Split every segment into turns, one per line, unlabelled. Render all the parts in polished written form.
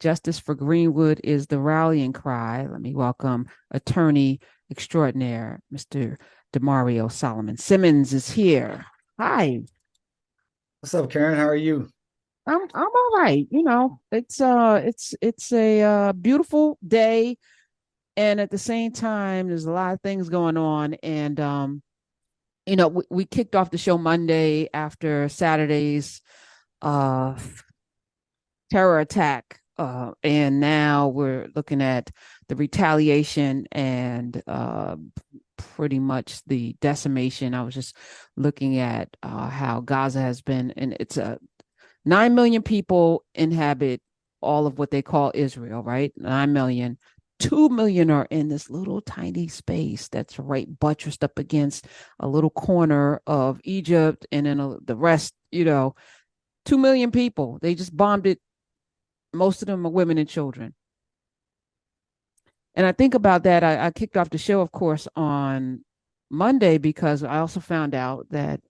Justice for Greenwood is the rallying cry. Let me welcome attorney extraordinaire, Mr. Demario Solomon-Simmons is here. Hi.
What's up, Karen? How are you?
I'm all right. It's a beautiful day, and at the same time, there's a lot of things going on. And we kicked off the show Monday after Saturday's uh terror attack. And now we're looking at the retaliation and pretty much the decimation. I was just looking at how Gaza has been, and it's a 9 million people inhabit all of what they call Israel, right? 9 million. 2 million are in this little tiny space that's right buttressed up against a little corner of Egypt. And then the rest, 2 million people. They just bombed it. Most of them are women and children. And I think about that. I kicked off the show, of course, on Monday because I also found out that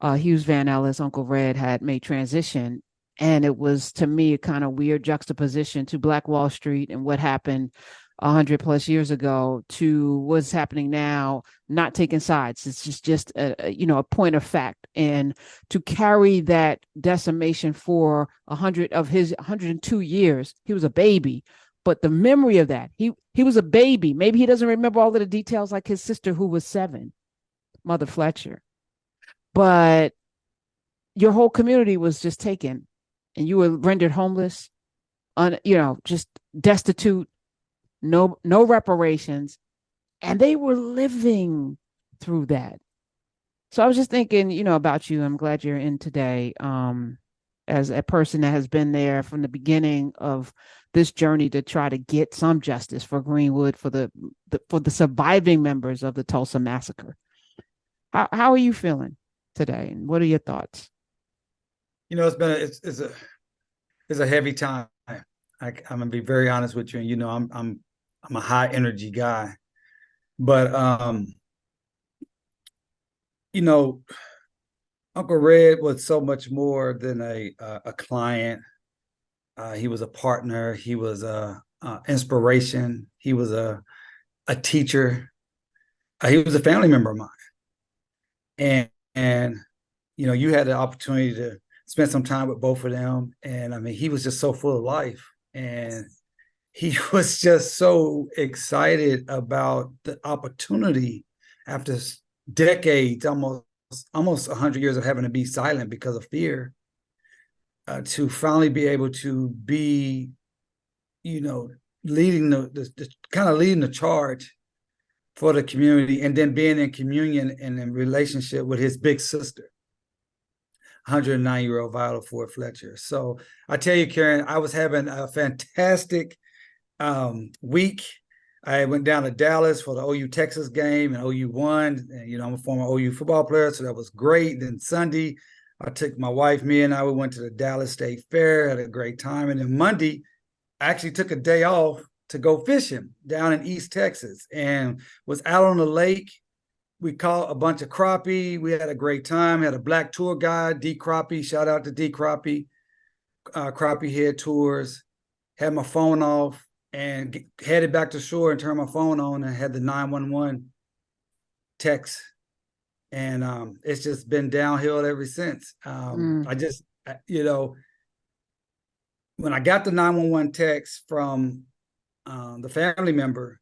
Hughes Van Ellis, Uncle Red, had made transition. And it was, to me, a kind of weird juxtaposition to Black Wall Street and what happened 100 plus years ago to what's happening now, not taking sides. It's just a point of fact. And to carry that decimation for 100 of his 102 years, he was a baby. But the memory of that, he was a baby. Maybe he doesn't remember all of the details like his sister who was 7, Mother Fletcher. But your whole community was just taken and you were rendered homeless, just destitute, no reparations, and they were living through that. So I was just thinking, about you. I'm glad you're in today. As a person that has been there from the beginning of this journey to try to get some justice for Greenwood, for the surviving members of the Tulsa massacre. How are you feeling today, and what are your thoughts?
It's a heavy time. I'm gonna be very honest with you, and I'm a high energy guy, but you know, Uncle Red was so much more than a client. He was a partner. He was a inspiration. He was a teacher. He was a family member of mine, and you had the opportunity to spend some time with both of them, and I mean, he was just so full of life, and he was just so excited about the opportunity after decades, almost 100 years of having to be silent because of fear, to finally be able to be, leading the kind of leading the charge for the community, and then being in communion and in relationship with his big sister, 109-year-old Viola Ford Fletcher. So I tell you, Karen, I was having a fantastic week. I went down to Dallas for the OU Texas game, and OU won. And, I'm a former OU football player, so that was great. Then Sunday, I took my wife, me and I, we went to the Dallas State Fair, had a great time. And then Monday, I actually took a day off to go fishing down in East Texas and was out on the lake. We caught a bunch of crappie. We had a great time. Had a black tour guide, D Crappie. Shout out to D Crappie, Crappie Head Tours. Had my phone off and headed back to shore and turned my phone on and had the 911 text. And it's just been downhill ever since. I just, when I got the 911 text from the family member,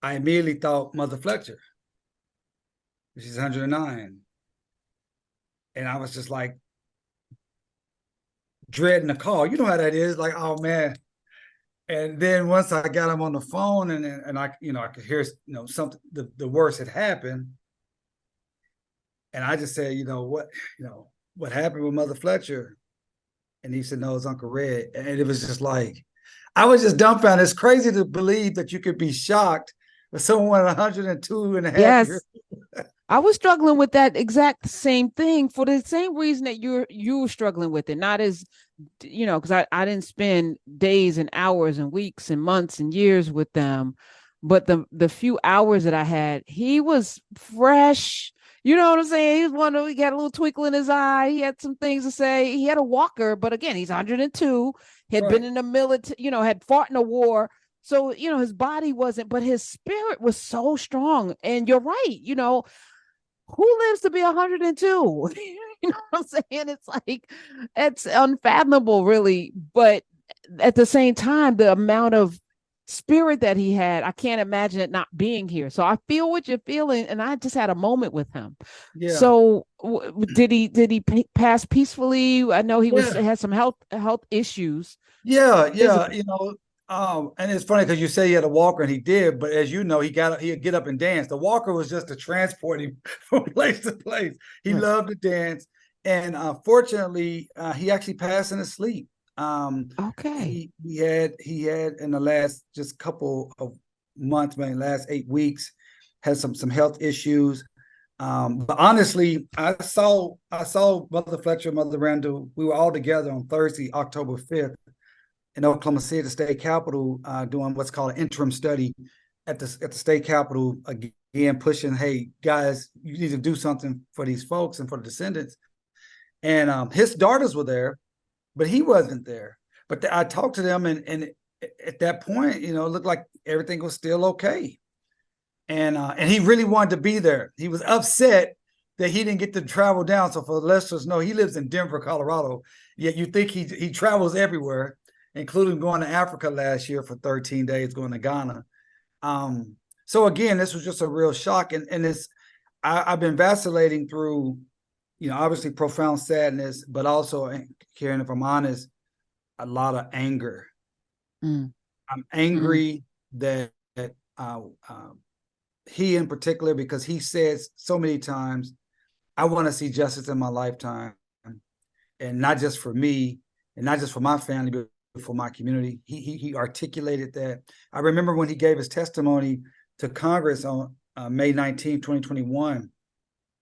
I immediately thought Mother Fletcher. She's 109. And I was just like dreading the call. You know how that is, like, oh man. And then once I got him on the phone and I could hear, something, the worst had happened. And I just said, what happened with Mother Fletcher? And he said, no, it's Uncle Red. And it was just like, I was just dumbfounded. It's crazy to believe that you could be shocked with someone 102 and a half
Yes.
years.
I was struggling with that exact same thing for the same reason that you were struggling with it. Not as, because I didn't spend days and hours and weeks and months and years with them, but the few hours that I had, he was fresh. You know what I'm saying? He got a little twinkle in his eye. He had some things to say. He had a walker, but again, he's 102. He had been
Right.
in the military, had fought in a war. So, his body wasn't, but his spirit was so strong. And you're right, who lives to be 102? You know what I'm saying? It's like, it's unfathomable, really. But at the same time, the amount of spirit that he had, I can't imagine it not being here. So I feel what you're feeling, and I just had a moment with him.
Yeah.
So did he pass peacefully? I know he
Yeah.
had some health issues.
Yeah. Yeah.
Physically.
And it's funny because you say he had a walker and he did, but as you know, he'd get up and dance. The walker was just to transport him from place to place. He
Right.
loved to dance. And fortunately, he actually passed in his sleep.
Okay.
He had in the last just couple of months, maybe last 8 weeks, had some health issues. But honestly, I saw Mother Fletcher, Mother Randall. We were all together on Thursday, October 5th, in Oklahoma City, the state capitol, doing what's called an interim study at the state capitol, again pushing, hey guys, you need to do something for these folks and for the descendants. And his daughters were there, but he wasn't there. But I talked to them, and at that point, it looked like everything was still okay. And he really wanted to be there. He was upset that he didn't get to travel down. So for the listeners know, he lives in Denver, Colorado. Yet you think he travels everywhere, including going to Africa last year for 13 days, going to Ghana. So again, this was just a real shock, and I've been vacillating through, obviously profound sadness, but also, Karen, if I'm honest, a lot of anger.
Mm.
I'm
Mm.
angry that he in particular, because he says so many times, I want to see justice in my lifetime, and not just for me, and not just for my family, but for my community. He articulated that. I remember when he gave his testimony to Congress on May 19, 2021,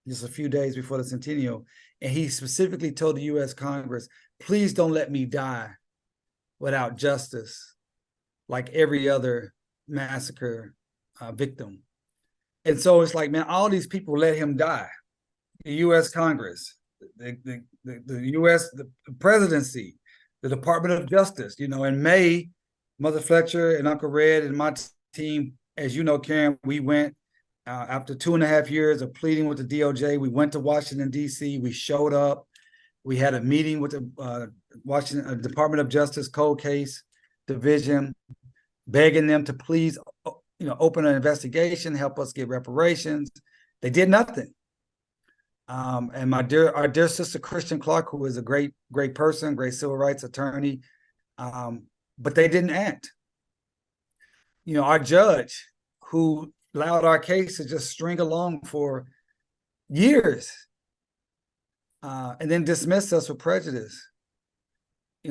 just a few days before the centennial, and he specifically told the U.S. Congress, please don't let me die without justice, like every other massacre victim. And so it's like, man, all these people let him die. The U.S. Congress, the U.S. the presidency, the Department of Justice. In May, Mother Fletcher and Uncle Red and my team, as you know, Karen, we went after 2.5 years of pleading with the DOJ. We went to Washington, D.C. We showed up. We had a meeting with the Washington Department of Justice Cold Case Division, begging them to please, open an investigation, help us get reparations. They did nothing. And our dear sister Christian Clark, who is a great person, great civil rights attorney, but they didn't act. Our judge, who allowed our case to just string along for years, and then dismissed us with prejudice.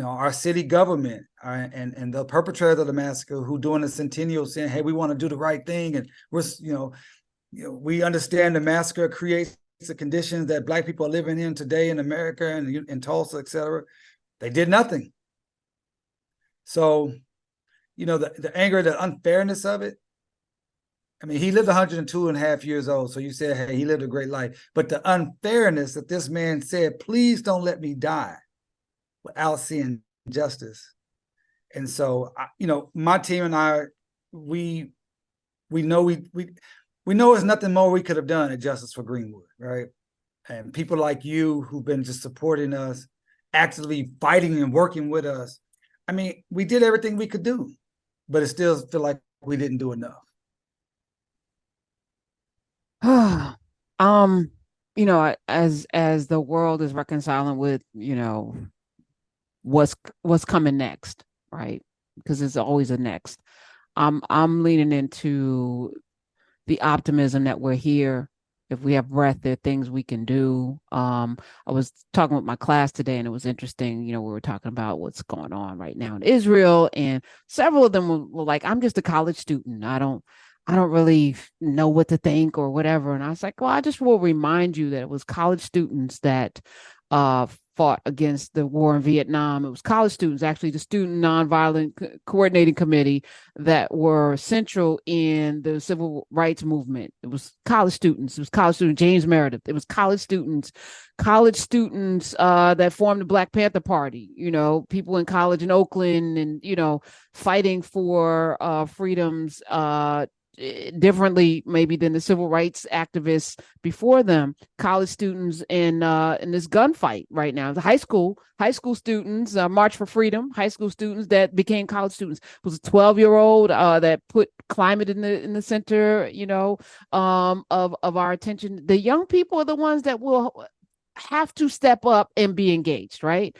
Our city government, and the perpetrators of the massacre, who during the centennial saying, hey, we want to do the right thing, and we understand the massacre creates the conditions that Black people are living in today in America and in Tulsa, et cetera. They did nothing. So, the anger, the unfairness of it. I mean, he lived 102.5 years old. So you said, hey, he lived a great life. But the unfairness that this man said, please don't let me die without seeing justice. And so, my team and I, we know we know there's nothing more we could have done at Justice for Greenwood, right? And people like you who've been just supporting us, actively fighting and working with us. I mean, we did everything we could do, but it still feel like we didn't do enough.
um, as the world is reconciling with, what's coming next, right? Because there's always a next. I'm leaning into the optimism that we're here. If we have breath, there are things we can do. I was talking with my class today, and it was interesting. We were talking about what's going on right now in Israel, and several of them were like, "I'm just a college student. I don't really know what to think or whatever." And I was like, "Well, I just will remind you that it was college students that fought against the war in Vietnam. It was college students, actually, the Student Nonviolent Coordinating Committee, that were central in the civil rights movement. It was college students. It was college student James Meredith. It was college students that formed the Black Panther Party. People in college in Oakland, and fighting for freedoms differently maybe than the civil rights activists before them. College students in this gunfight right now. The high school students, March for Freedom, high school students that became college students. It was a 12-year-old that put climate in the center, of our attention. The young people are the ones that will have to step up and be engaged, right?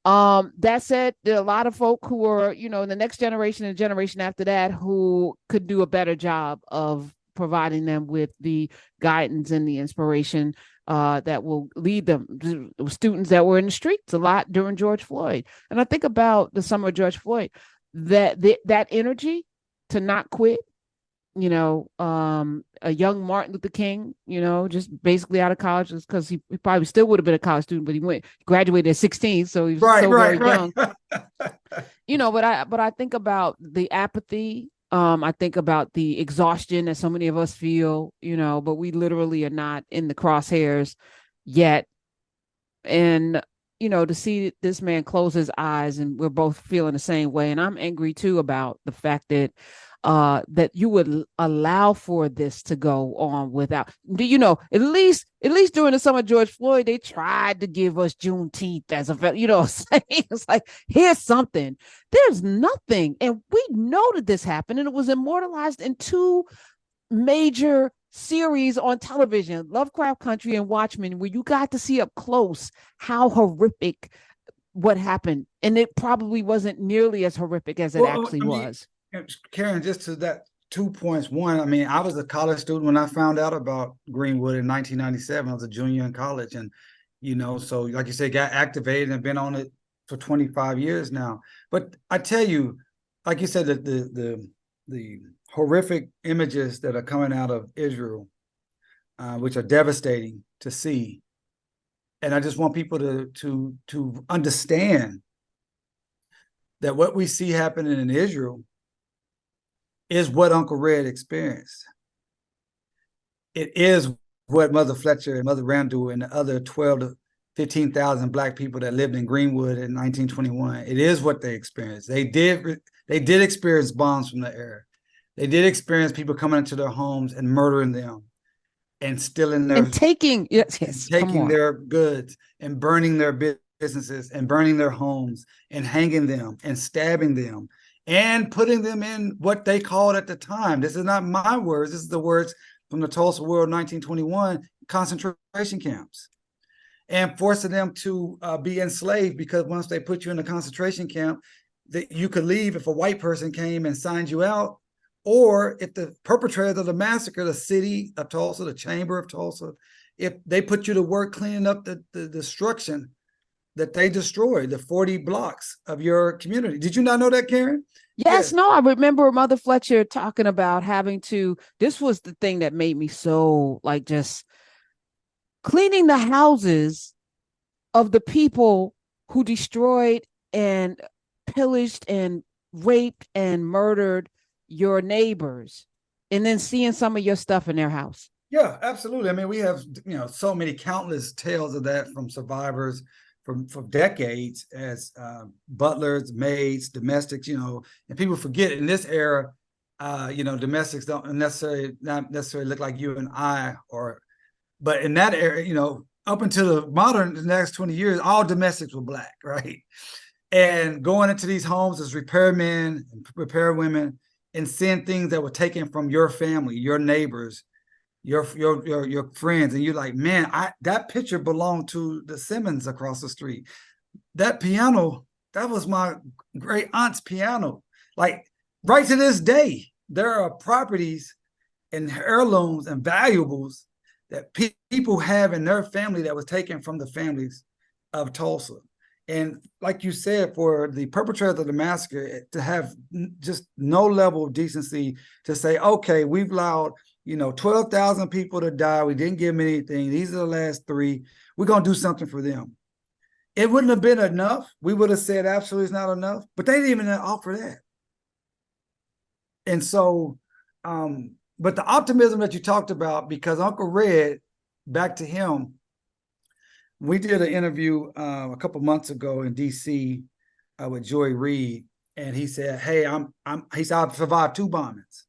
That said, there are a lot of folk who are, in the next generation and generation after that, who could do a better job of providing them with the guidance and the inspiration that will lead them. Students that were in the streets a lot during George Floyd. And I think about the summer of George Floyd, that energy to not quit, a young Martin Luther King, just basically out of college, because he probably still would have been a college student, but he graduated at 16, so he was very young. But I think about the apathy. I think about the exhaustion that so many of us feel, but we literally are not in the crosshairs yet. And to see this man close his eyes, and we're both feeling the same way. And I'm angry too about the fact that you would allow for this to go on without, at least during the summer of George Floyd, they tried to give us Juneteenth as a, it's like, here's something. There's nothing. And we know that this happened, and it was immortalized in two major series on television, Lovecraft Country and Watchmen, where you got to see up close how horrific what happened. And it probably wasn't nearly as horrific as it actually was.
Karen, just to that 2 points. One, I was a college student when I found out about Greenwood in 1997. I was a junior in college, and so like you said, got activated and been on it for 25 years now. But I tell you, like you said, that the horrific images that are coming out of Israel, which are devastating to see, and I just want people to understand that what we see happening in Israel is what Uncle Red experienced. It is what Mother Fletcher and Mother Randall and the other 12 to 15,000 Black people that lived in Greenwood in 1921. It is what they experienced. They did experience bombs from the air. They did experience people coming into their homes and murdering them, and stealing their,
and taking
their goods, and burning their businesses, and burning their homes, and hanging them, and stabbing them, and putting them in what they called at the time, this is not my words, this is the words from the Tulsa World 1921, concentration camps, and forcing them to be enslaved, because once they put you in a concentration camp, that you could leave if a white person came and signed you out, or if the perpetrators of the massacre, the city of Tulsa, the chamber of Tulsa, if they put you to work cleaning up the destruction that they destroyed, the 40 blocks of your community. Did you not know that, Karen?
Yes, no, I remember Mother Fletcher talking about having to, this was the thing that made me so, like, just cleaning the houses of the people who destroyed and pillaged and raped and murdered your neighbors, and then seeing some of your stuff in their house.
Yeah, absolutely. We have, so many countless tales of that from survivors for decades, as butlers, maids, domestics, and people forget in this era, domestics don't not necessarily look like you and I, but in that era, up until the next 20 years, all domestics were Black, right? And going into these homes as repairmen and repair women, and seeing things that were taken from your family, your neighbors, your friends, and you're like, man, that picture belonged to the Simmons across the street. That piano, that was my great aunt's piano. Like, right to this day, there are properties and heirlooms and valuables that people have in their family that was taken from the families of Tulsa. And like you said, for the perpetrators of the massacre to have just no level of decency to say, okay, we've allowed 12,000 people to die. We didn't give them anything. These are the last 3. We're going to do something for them. It wouldn't have been enough. We would have said absolutely it's not enough, but they didn't even offer that. And so, but the optimism that you talked about, because Uncle Red, back to him, we did an interview a couple months ago in DC with Joy Reid, and he said, "Hey, he said I survived 2 bombings.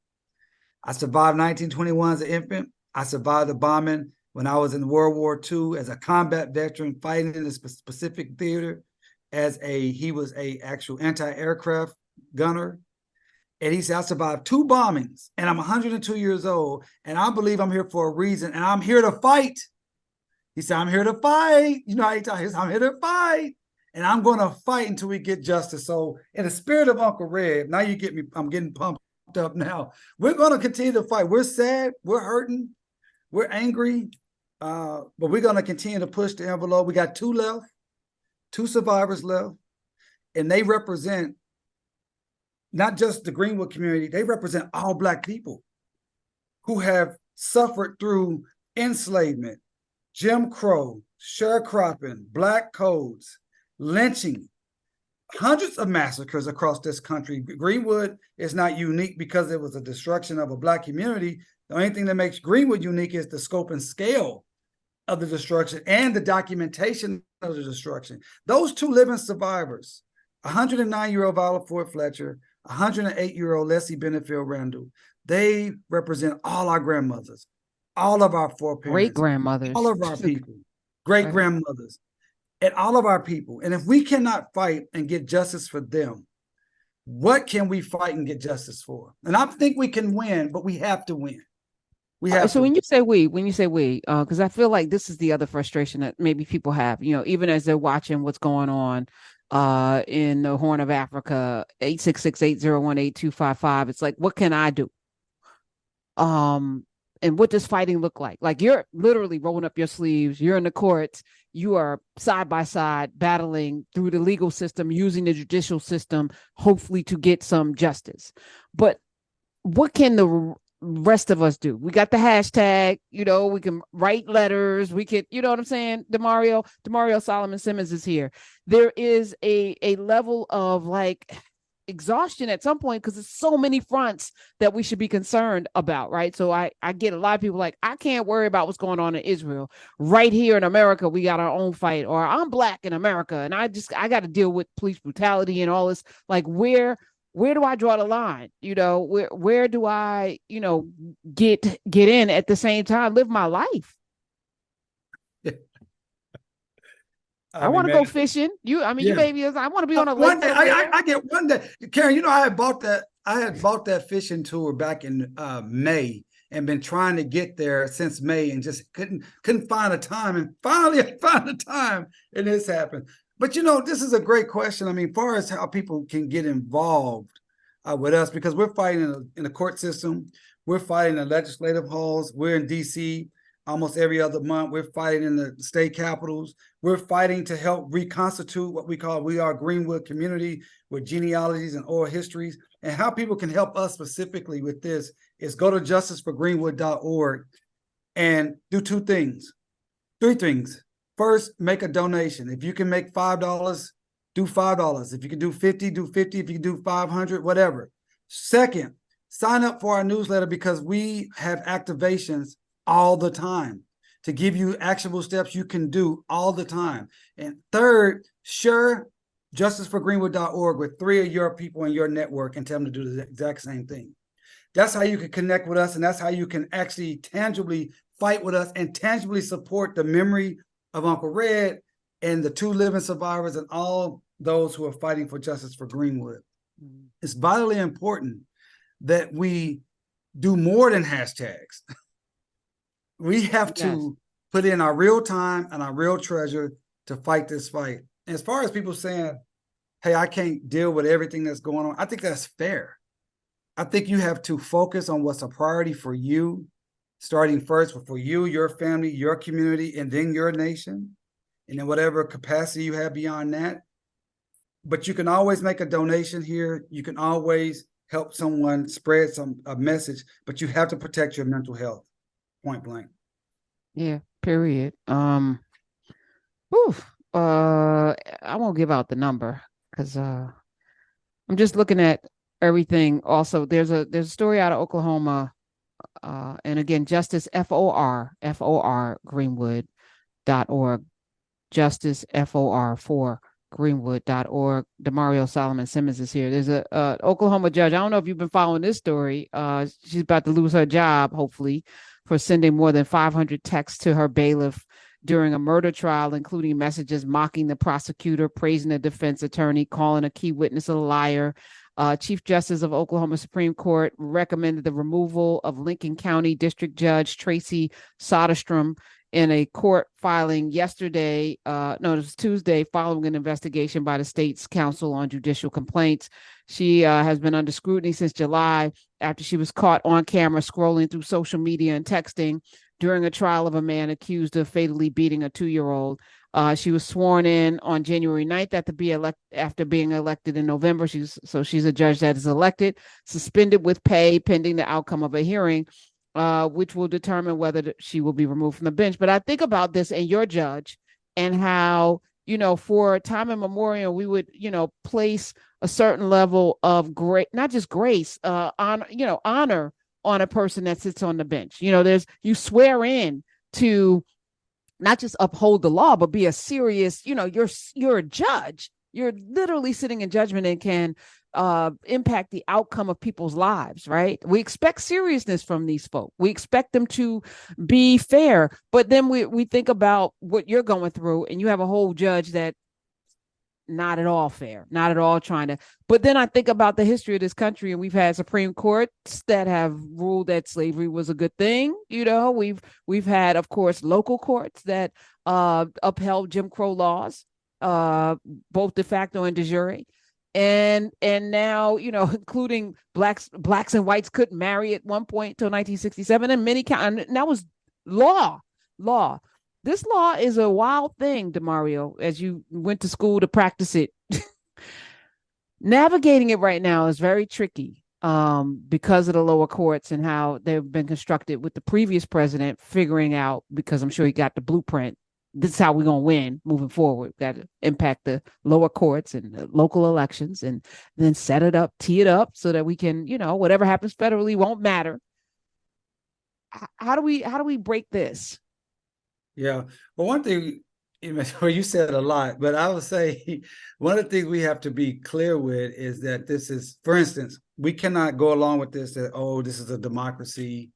I survived 1921 as an infant. I survived the bombing when I was in World War II as a combat veteran fighting in a specific theater he was a actual anti-aircraft gunner. And he said, I survived 2 bombings and I'm 102 years old and I believe I'm here for a reason and I'm here to fight. He said, I'm here to fight. You know how he talks, I'm here to fight. And I'm going to fight until we get justice. So in the spirit of Uncle Red, now you get me, I'm getting pumped up now. We're going to continue to fight. We're sad. We're hurting. We're angry. But we're going to continue to push the envelope. We got 2 left, 2 survivors left. And they represent not just the Greenwood community, they represent all Black people who have suffered through enslavement, Jim Crow, sharecropping, Black codes, lynching, hundreds of massacres across this country. Greenwood is not unique because it was a destruction of a Black community. The only thing that makes Greenwood unique is the scope and scale of the destruction and the documentation of the destruction. Those 2 living survivors, 109-year-old Viola Ford Fletcher, 108-year-old Leslie Benefield Randall, they represent all our grandmothers, all of our foreparents,
great-grandmothers,
all of our people, great-grandmothers, and all of our people. And if we cannot fight and get justice for them, what can we fight and get justice for? And I think we can win, but we have to win. We have
so
to.
when you say we, because I feel like this is the other frustration that maybe people have, even as they're watching what's going on in the Horn of Africa, 866-801-8255. It's like, what can I do? And what does fighting look like? Like, you're literally rolling up your sleeves. You're in the courts. You are side by side battling through the legal system, using the judicial system, hopefully to get some justice. But what can the rest of us do? We got the hashtag, we can write letters. We can, you know what I'm saying? Demario Solomon-Simmons is here. There is a level of like exhaustion at some point because there's so many fronts that we should be concerned about, right? So I get a lot of people like, I can't worry about what's going on in Israel. Right here in America, we got our own fight. Or I'm Black in America and I got to deal with police brutality and all this. Like, where do I draw the line? Where do I, get in at the same time, live my life? I want to go fishing. You maybe I want to be on a lake.
One day, I get one day, Karen. I had bought that fishing tour back in May and been trying to get there since May and just couldn't find a time. And finally, I found a time, and this happened. But this is a great question. I mean, as far as how people can get involved with us, because we're fighting in the court system, we're fighting in legislative halls, we're in DC almost every other month. We're fighting in the state capitals. We're fighting to help reconstitute what we are Greenwood community with genealogies and oral histories. And how people can help us specifically with this is go to justiceforgreenwood.org and do 3 things. First, make a donation. If you can make $5, do $5. If you can do 50, do 50. If you can do 500, whatever. Second, sign up for our newsletter because we have activations all the time to give you actionable steps you can do all the time. And third, share justiceforgreenwood.org with 3 of your people in your network and tell them to do the exact same thing. That's how you can connect with us, and that's how you can actually tangibly fight with us and tangibly support the memory of Uncle Red and the 2 living survivors and all those who are fighting for justice for Greenwood. It's vitally important that we do more than hashtags. We have to put in our real time and our real treasure to fight this fight. And as far as people saying, hey, I can't deal with everything that's going on, I think that's fair. I think you have to focus on what's a priority for you, starting first for you, your family, your community, and then your nation, and in whatever capacity you have beyond that. But you can always make a donation here. You can always help someone spread a message, but you have to protect your mental health. Point blank.
Yeah, period. I won't give out the number because I'm just looking at everything. Also, there's a story out of Oklahoma, and again, Justice FOR Greenwood.org, Justice FOR for Greenwood.org. Demario Solomon-Simmons is here. There's a Oklahoma judge. I don't know if you've been following this story. She's about to lose her job, hopefully, for sending more than 500 texts to her bailiff during a murder trial, including messages mocking the prosecutor, praising the defense attorney, calling a key witness a liar. Chief Justice of Oklahoma Supreme Court recommended the removal of Lincoln County District Judge Tracy Soderstrom in a court filing yesterday, no, it was Tuesday, following an investigation by the state's Council on Judicial Complaints. She has been under scrutiny since July after she was caught on camera scrolling through social media and texting during a trial of a man accused of fatally beating a 2-year-old. She was sworn in on January 9th after being elected in November. She's a judge that is elected, suspended with pay pending the outcome of a hearing, which will determine whether she will be removed from the bench. But I think about this and your judge and how, for time immemorial, we would, place a certain level of not just grace, honor on a person that sits on the bench. You swear in to not just uphold the law, but be a serious, you're a judge. You're literally sitting in judgment and can impact the outcome of people's lives, right? We expect seriousness from these folk. We expect them to be fair. But then we think about what you're going through, and you have a whole judge that not at all fair, not at all trying to. But then I think about the history of this country, and we've had Supreme Courts that have ruled that slavery was a good thing. We've had, of course, local courts that upheld Jim Crow laws, both de facto and de jure. And now, including blacks and whites couldn't marry at one point until 1967, and and that was law. This law is a wild thing, Demario, as you went to school to practice it. Navigating it right now is very tricky because of the lower courts and how they've been constructed with the previous president figuring out, because I'm sure he got the blueprint, this is how we're going to win moving forward. Got to impact the lower courts and the local elections and then tee it up so that we can, whatever happens federally won't matter. How do we break this?
Yeah. Well, one thing, you said a lot, but I would say one of the things we have to be clear with is that this is, for instance, we cannot go along with this, that, this is a democracy.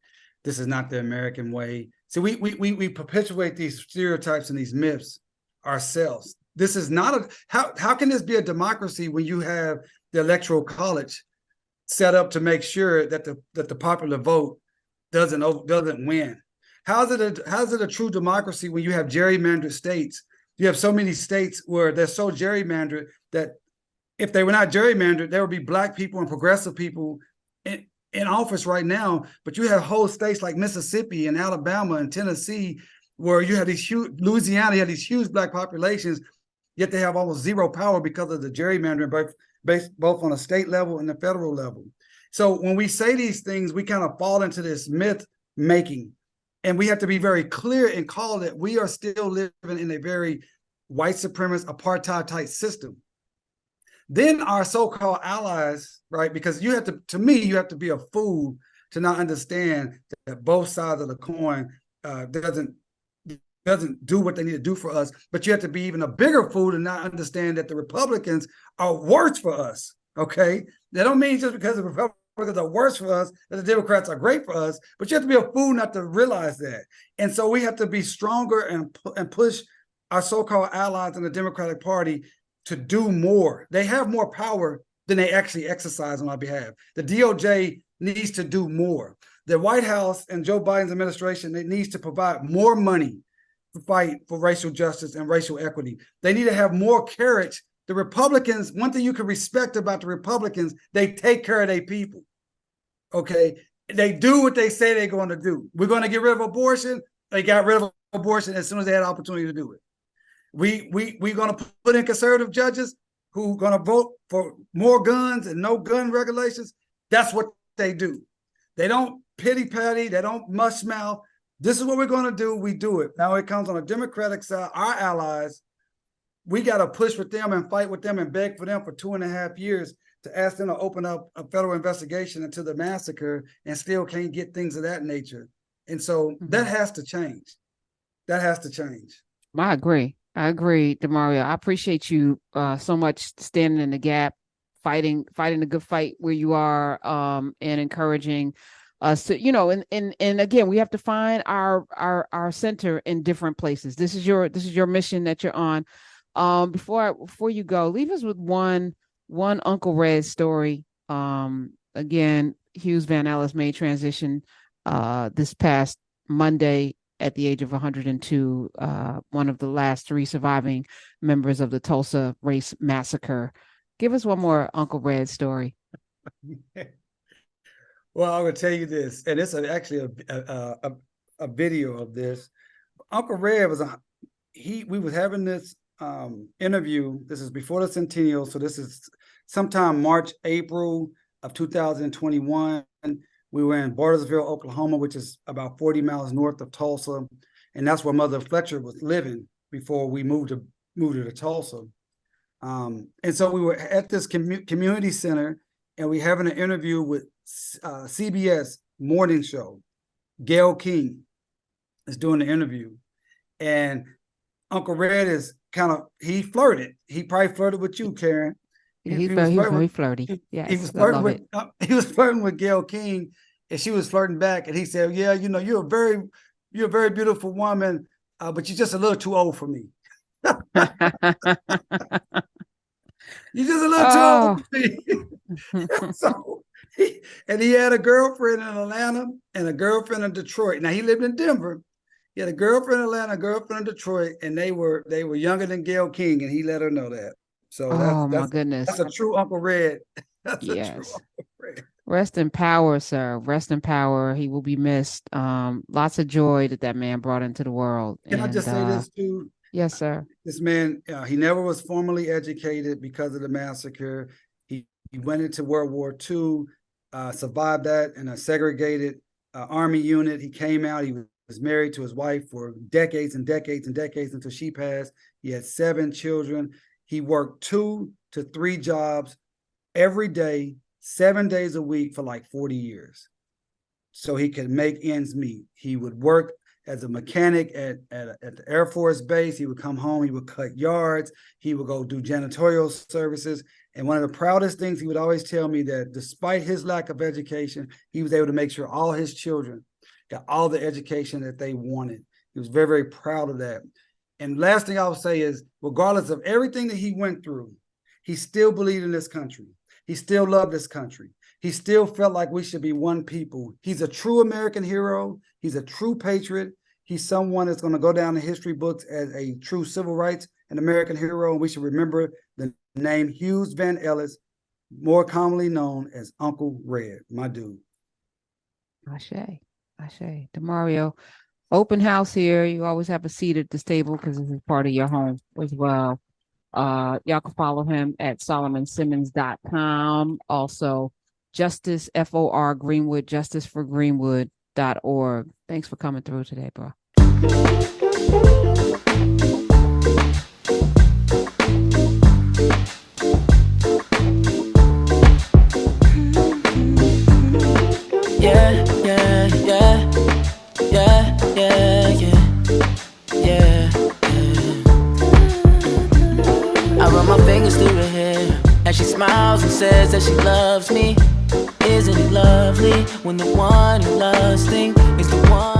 This is not the American way. So we perpetuate these stereotypes and these myths ourselves. This is not how can this be a democracy when you have the Electoral College set up to make sure that the popular vote doesn't win? How's it a true democracy when you have gerrymandered states? You have so many states where they're so gerrymandered that if they were not gerrymandered, there would be black people and progressive people in office right now. But you have whole states like Mississippi and Alabama and Tennessee where you have these huge, Louisiana, you have these huge black populations, yet they have almost zero power because of the gerrymandering, both on a state level and the federal level. So when we say these things, we kind of fall into this myth making. And we have to be very clear and call that we are still living in a very white supremacist apartheid type system. Then our so-called allies, right? Because you have to be a fool to not understand that both sides of the coin doesn't do what they need to do for us. But you have to be even a bigger fool to not understand that the Republicans are worse for us. Okay, that don't mean just because the Republicans are worse for us that the Democrats are great for us, but you have to be a fool not to realize that. And so we have to be stronger and push our so-called allies in the Democratic Party to do more. They have more power than they actually exercise on our behalf. The DOJ needs to do more. The White House and Joe Biden's administration, it needs to provide more money to fight for racial justice and racial equity. They need to have more courage. The Republicans, one thing you can respect about the Republicans, they take care of their people. Okay, they do what they say they're going to do. We're going to get rid of abortion. They got rid of abortion as soon as they had an opportunity to do it. We're going to put in conservative judges who are going to vote for more guns and no gun regulations. That's what they do. They don't pity-patty. They don't mush-mouth. This is what we're going to do. We do it. Now it comes on the Democratic side, our allies. we got to push with them and fight with them and beg for them for 2.5 years to ask them to open up a federal investigation into the massacre, and still can't get things of that nature. And so that has to change. That has to change.
I agree, Demario. I appreciate you so much standing in the gap, fighting the good fight where you are, and encouraging us to, and again, we have to find our center in different places. This is your mission that you're on. Before you go, leave us with one Uncle Red story. Again, Hughes Van Ellis made transition this past Monday at the age of 102, one of the last 3 surviving members of the Tulsa race massacre. Give us one more Uncle Red story.
Well, I'm going to tell you this, and it's actually a video of this. Uncle Red we was having this interview. This is before the centennial, so this is sometime March, April of 2021. We were in Bartlesville, Oklahoma, which is about 40 miles north of Tulsa, and that's where Mother Fletcher was living before we moved to Tulsa. And so we were at this community center, and we having an interview with CBS morning show. Gayle King is doing the interview, and Uncle Red is he flirted. He probably flirted with you, Karen.
He's very flirty. Yes,
he was flirting with Gayle King, and she was flirting back. And he said, "Yeah, you're a very beautiful woman, but you're just a little too old for me. You're just a little too old for me." So he had a girlfriend in Atlanta and a girlfriend in Detroit. Now he lived in Denver. He had a girlfriend in Atlanta, a girlfriend in Detroit, and they were younger than Gayle King, and he let her know that. So
my goodness,
that's a true Uncle Red.
Yes. A true Uncle Red. Rest in power, sir. Rest in power. He will be missed. Lots of joy that man brought into the world.
Can I just say this too?
Yes, sir.
This man, he never was formally educated because of the massacre. He went into World War II, survived that in a segregated army unit. He came out. He was married to his wife for decades and decades and decades until she passed. He had 7 children. He worked 2 to 3 jobs every day, 7 days a week for like 40 years, so he could make ends meet. He would work as a mechanic at the Air Force Base. He would come home, he would cut yards, he would go do janitorial services. And one of the proudest things he would always tell me, that despite his lack of education, he was able to make sure all his children got all the education that they wanted. He was very, very proud of that. And last thing I will say is, regardless of everything that he went through, he still believed in this country. He still loved this country. He still felt like we should be one people. He's a true American hero. He's a true patriot. He's someone that's going to go down in history books as a true civil rights and American hero. And we should remember the name Hughes Van Ellis, more commonly known as Uncle Red, my dude.
Ashe. Demario, open house here. You always have a seat at this table because this is part of your home as well. Y'all can follow him at Solomon-Simmons.com. Also, Justice FOR Greenwood, justiceforgreenwood.org. Thanks for coming through today, bro.
As she smiles and says that she loves me. Isn't it lovely when the one who loves things is the one